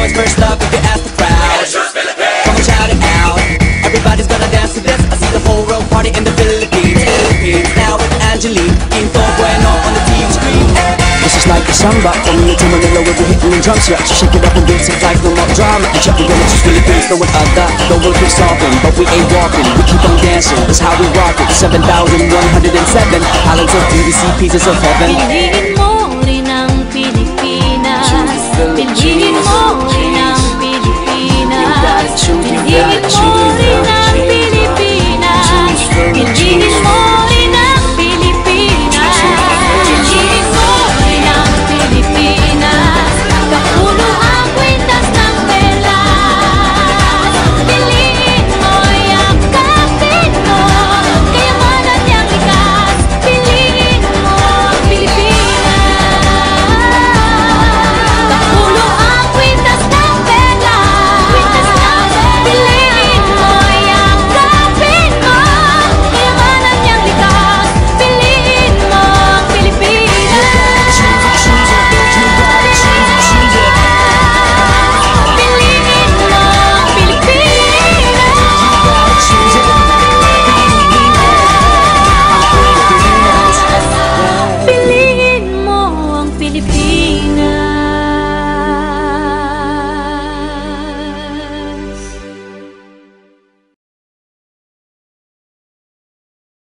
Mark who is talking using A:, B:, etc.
A: know it's first love if you ask the crowd. Come on, shout it out. Everybody's gonna dance to this. I see the whole world party in the Philippines. Now with Angelique, Quinto Bueno on the TV screen. This is like a samba, from here to Manila we'll be hitting the drums, yeah. So shake it up and dance it like no more drama. You check, we're gonna choose Philippines, know what I got. The world keeps talking, but we ain't walking. We keep on dancing, that's how we rock it. 7,107 islands of BBC, pieces of heaven.
B: Piliin mo rin ang Pilipinas. Piliin mo rin ang Pilipinas. Piliin mo rin ang Pilipinas. Piliin mo